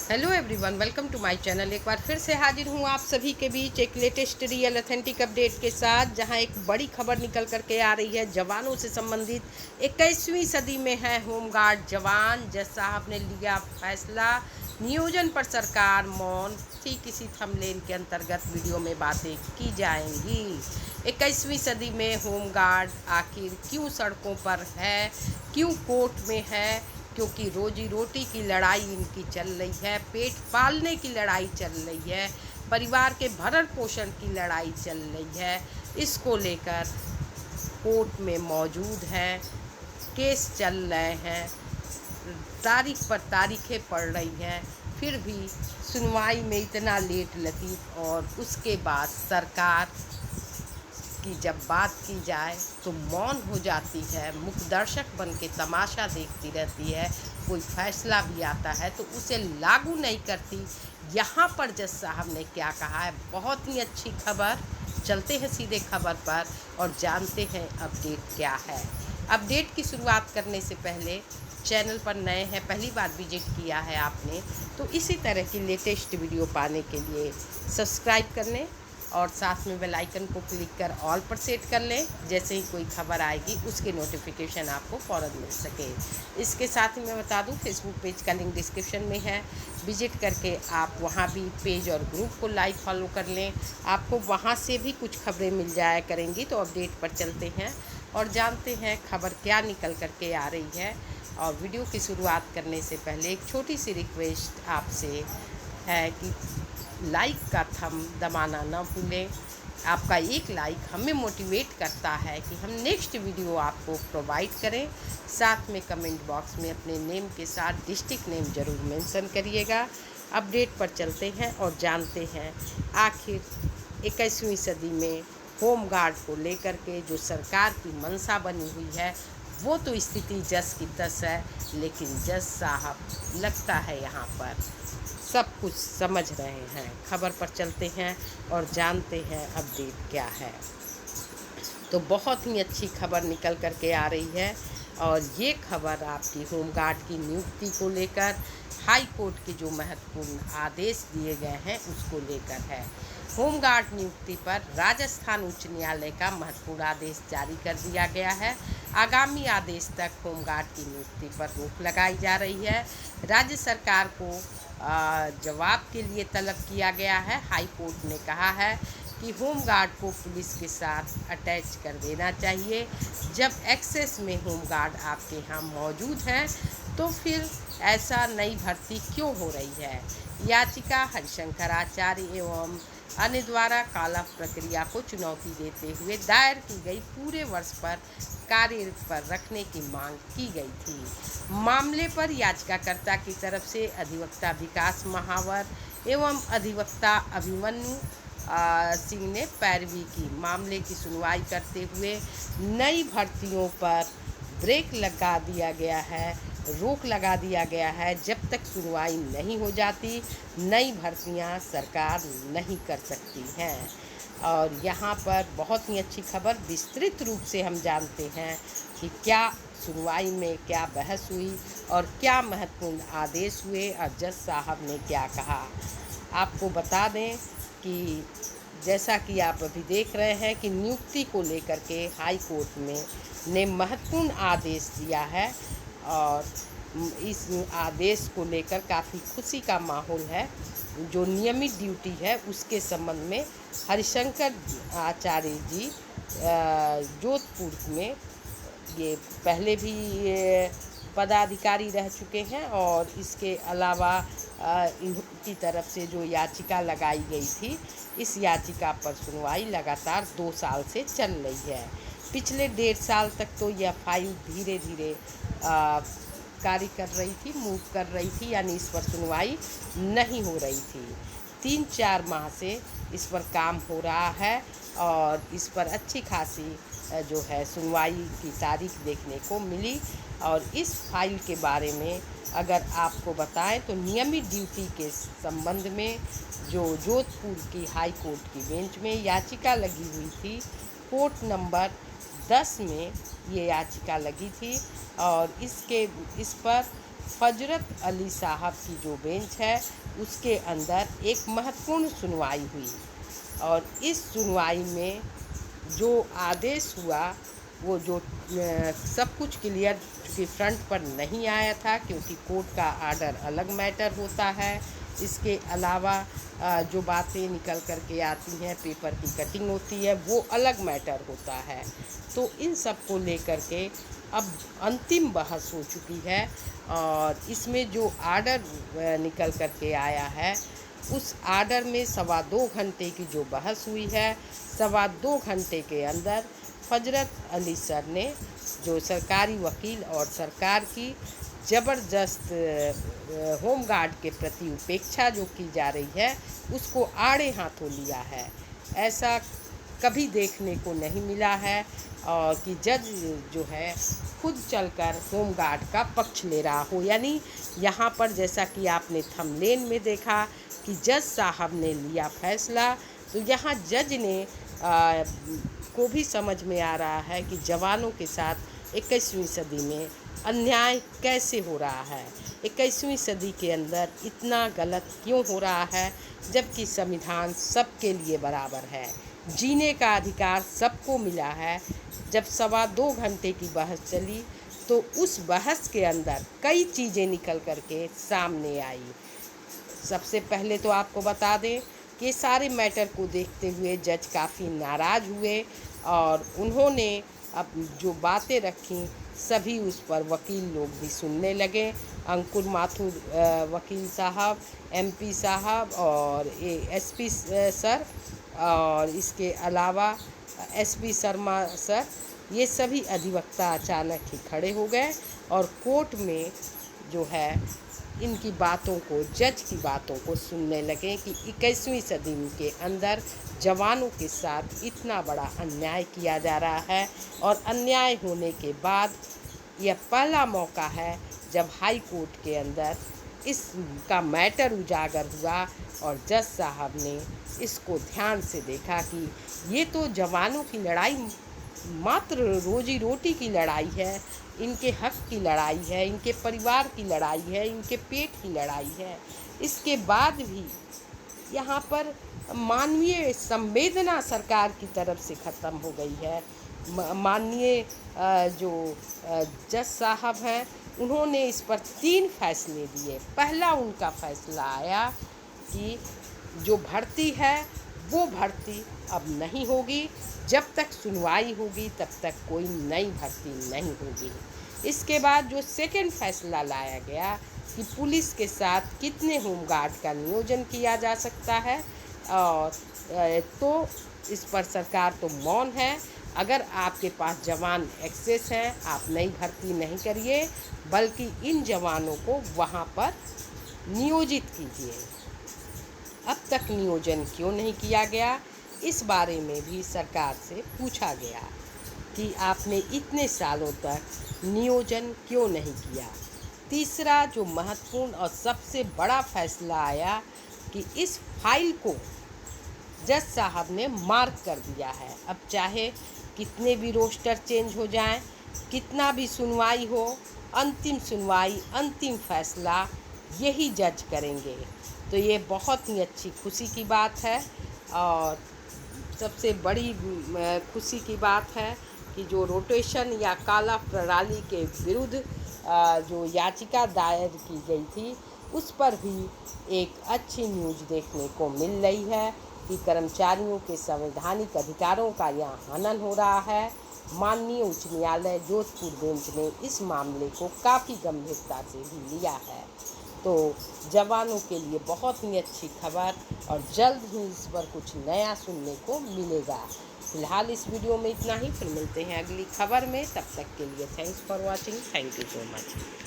Hello everyone, welcome to my channel. एक बार फिर से हाजिर हूँ आप सभी के बीच एक लेटेस्ट रियल ऑथेंटिक अपडेट के साथ, जहां एक बड़ी खबर निकल कर के आ रही है जवानों से संबंधित। 21वीं सदी में है होमगार्ड जवान, जज साहब ने लिया फैसला, नियोजन पर सरकार मौन। ठीक इसी थंबनेल के अंतर्गत वीडियो में बातें की जाएंगी। 21वीं सदी में होमगार्ड आखिर क्यों सड़कों पर है, क्यों कोर्ट में है? क्योंकि रोजी रोटी की लड़ाई इनकी चल रही है, पेट पालने की लड़ाई चल रही है, परिवार के भरण पोषण की लड़ाई चल रही है। इसको लेकर कोर्ट में मौजूद हैं, केस चल रहे हैं, तारीख पर तारीखें पड़ रही हैं, फिर भी सुनवाई में इतना लेट लतीफ़। और उसके बाद सरकार की जब बात की जाए तो मौन हो जाती है, मुख दर्शक बन के तमाशा देखती रहती है। कोई फैसला भी आता है तो उसे लागू नहीं करती। यहाँ पर जज साहब ने क्या कहा है, बहुत ही अच्छी खबर। चलते हैं सीधे खबर पर और जानते हैं अपडेट क्या है। अपडेट की शुरुआत करने से पहले चैनल पर नए हैं, पहली बार विजिट किया है आपने, तो इसी तरह की लेटेस्ट वीडियो पाने के लिए सब्सक्राइब कर लें और साथ में बेल आइकन को क्लिक कर ऑल पर सेट कर लें। जैसे ही कोई खबर आएगी उसके नोटिफिकेशन आपको फ़ौरन मिल सके। इसके साथ ही मैं बता दूं, फेसबुक पेज का लिंक डिस्क्रिप्शन में है, विजिट करके आप वहां भी पेज और ग्रुप को लाइक फॉलो कर लें। आपको वहां से भी कुछ खबरें मिल जाया करेंगी। तो अपडेट पर चलते हैं और जानते हैं खबर क्या निकल करके आ रही है। और वीडियो की शुरुआत करने से पहले एक छोटी सी रिक्वेस्ट आपसे है कि लाइक का थंब दबाना ना भूलें। आपका एक लाइक हमें मोटिवेट करता है कि हम नेक्स्ट वीडियो आपको प्रोवाइड करें। साथ में कमेंट बॉक्स में अपने नेम के साथ डिस्ट्रिक्ट नेम ज़रूर मेंशन करिएगा। अपडेट पर चलते हैं और जानते हैं आखिर 21वीं सदी में होमगार्ड को लेकर के जो सरकार की मंशा बनी हुई है, वो तो स्थिति जस की तस है। लेकिन जज साहब लगता है यहाँ पर सब कुछ समझ रहे हैं। खबर पर चलते हैं और जानते हैं अपडेट क्या है। तो बहुत ही अच्छी खबर निकल कर के आ रही है और ये खबर आपकी होमगार्ड की नियुक्ति को लेकर हाई कोर्ट के जो महत्वपूर्ण आदेश दिए गए हैं उसको लेकर है। होमगार्ड नियुक्ति पर राजस्थान उच्च न्यायालय का महत्वपूर्ण आदेश जारी कर दिया गया है। आगामी आदेश तक होमगार्ड की नियुक्ति पर रोक लगाई जा रही है। राज्य सरकार को जवाब के लिए तलब किया गया है। हाई कोर्ट ने कहा है कि होमगार्ड को पुलिस के साथ अटैच कर देना चाहिए। जब एक्सेस में होमगार्ड आपके यहाँ मौजूद हैं तो फिर ऐसा नई भर्ती क्यों हो रही है? याचिका हरिशंकर आचार्य एवं अन्य द्वारा काला प्रक्रिया को चुनौती देते हुए दायर की गई पूरे वर्ष पर कार्य पर रखने की मांग की गई थी। मामले पर याचिकाकर्ता की तरफ से अधिवक्ता विकास महावर एवं अधिवक्ता अभिमन्यु सिंह ने पैरवी की। मामले की सुनवाई करते हुए नई भर्तियों पर ब्रेक लगा दिया गया है, रोक लगा दिया गया है। जब तक सुनवाई नहीं हो जाती नई भर्तियां सरकार नहीं कर सकती हैं। और यहाँ पर बहुत ही अच्छी खबर, विस्तृत रूप से हम जानते हैं कि क्या सुनवाई में क्या बहस हुई और क्या महत्वपूर्ण आदेश हुए और जज साहब ने क्या कहा। आपको बता दें कि जैसा कि आप अभी देख रहे हैं कि नियुक्ति को लेकर के हाई कोर्ट में ने महत्वपूर्ण आदेश दिया है और इस आदेश को लेकर काफ़ी खुशी का माहौल है। जो नियमित ड्यूटी है उसके संबंध में हरिशंकर आचार्य जी जोधपुर में ये पहले भी ये पदाधिकारी रह चुके हैं और इसके अलावा इनकी तरफ से जो याचिका लगाई गई थी, इस याचिका पर सुनवाई लगातार 2 साल से चल रही है। पिछले 1.5 साल तक तो यह फाइल धीरे धीरे कार्य कर रही थी, मूव कर रही थी, यानी इस पर सुनवाई नहीं हो रही थी। 3-4 माह से इस पर काम हो रहा है और इस पर अच्छी खासी जो है सुनवाई की तारीख देखने को मिली। और इस फाइल के बारे में अगर आपको बताएं तो नियमित ड्यूटी के संबंध में जो जोधपुर की हाई कोर्ट की बेंच में याचिका लगी हुई थी, कोर्ट नंबर 10 में ये याचिका लगी थी और इस पर फजरत अली साहब की जो बेंच है उसके अंदर एक महत्वपूर्ण सुनवाई हुई और इस सुनवाई में जो आदेश हुआ वो जो सब कुछ क्लियर चूँकि फ्रंट पर नहीं आया था, क्योंकि कोर्ट का आर्डर अलग मैटर होता है। इसके अलावा जो बातें निकल कर के आती हैं, पेपर की कटिंग होती है, वो अलग मैटर होता है। तो इन सब को लेकर के अब अंतिम बहस हो चुकी है और इसमें जो आर्डर निकल कर के आया है उस आर्डर में 2.25 घंटे की जो बहस हुई है, 2.25 घंटे के अंदर फजरत अली सर ने जो सरकारी वकील और सरकार की ज़बरदस्त होमगार्ड के प्रति उपेक्षा जो की जा रही है उसको आड़े हाथों लिया है। ऐसा कभी देखने को नहीं मिला है और कि जज जो है खुद चलकर होमगार्ड का पक्ष ले रहा हो। यानी यहाँ पर जैसा कि आपने थंबनेल में देखा कि जज साहब ने लिया फैसला, तो यहाँ जज ने को भी समझ में आ रहा है कि जवानों के साथ 21वीं सदी में अन्याय कैसे हो रहा है, 21वीं सदी के अंदर इतना गलत क्यों हो रहा है, जबकि संविधान सबके लिए बराबर है, जीने का अधिकार सबको मिला है। जब 2.25 घंटे की बहस चली तो उस बहस के अंदर कई चीज़ें निकल कर के सामने आई। सबसे पहले तो आपको बता दें कि सारे मैटर को देखते हुए जज काफ़ी नाराज़ हुए और उन्होंने अब जो बातें रखी सभी उस पर वकील लोग भी सुनने लगे। अंकुर माथुर वकील साहब, एमपी साहब और एसपी सर और इसके अलावा एसपी शर्मा सर, ये सभी अधिवक्ता अचानक ही खड़े हो गए और कोर्ट में जो है इनकी बातों को, जज की बातों को सुनने लगे कि 21वीं सदी के अंदर जवानों के साथ इतना बड़ा अन्याय किया जा रहा है और अन्याय होने के बाद यह पहला मौका है जब हाई कोर्ट के अंदर इसका मैटर उजागर हुआ और जज साहब ने इसको ध्यान से देखा कि ये तो जवानों की लड़ाई मात्र रोजी रोटी की लड़ाई है, इनके हक की लड़ाई है, इनके परिवार की लड़ाई है, इनके पेट की लड़ाई है। इसके बाद भी यहाँ पर मानवीय संवेदना सरकार की तरफ से ख़त्म हो गई है। माननीय जो जज साहब हैं उन्होंने इस पर 3 फैसले दिए। पहला उनका फैसला आया कि जो भर्ती है वो भर्ती अब नहीं होगी, जब तक सुनवाई होगी तब तक कोई नई भर्ती नहीं होगी। इसके बाद जो सेकंड फैसला लाया गया कि पुलिस के साथ कितने होमगार्ड का नियोजन किया जा सकता है और तो इस पर सरकार तो मौन है। अगर आपके पास जवान एक्सेस हैं आप नई भर्ती नहीं करिए, बल्कि इन जवानों को वहाँ पर नियोजित कीजिए। अब तक नियोजन क्यों नहीं किया गया, इस बारे में भी सरकार से पूछा गया कि आपने इतने सालों तक नियोजन क्यों नहीं किया। तीसरा जो महत्वपूर्ण और सबसे बड़ा फैसला आया कि इस फाइल को जज साहब ने मार्क कर दिया है। अब चाहे कितने भी रोस्टर चेंज हो जाएं, कितना भी सुनवाई हो, अंतिम सुनवाई, अंतिम फैसला यही जज करेंगे। तो ये बहुत ही अच्छी खुशी की बात है और सबसे बड़ी खुशी की बात है कि जो रोटेशन या काला प्रणाली के विरुद्ध जो याचिका दायर की गई थी उस पर भी एक अच्छी न्यूज़ देखने को मिल रही है कि कर्मचारियों के संवैधानिक अधिकारों का यहाँ हनन हो रहा है। माननीय उच्च न्यायालय जोधपुर बेंच ने इस मामले को काफ़ी गंभीरता से भी लिया है। तो जवानों के लिए बहुत ही अच्छी खबर और जल्द ही इस पर कुछ नया सुनने को मिलेगा। फिलहाल इस वीडियो में इतना ही, फिर मिलते हैं अगली खबर में। तब तक के लिए thanks for watching. Thank you so much.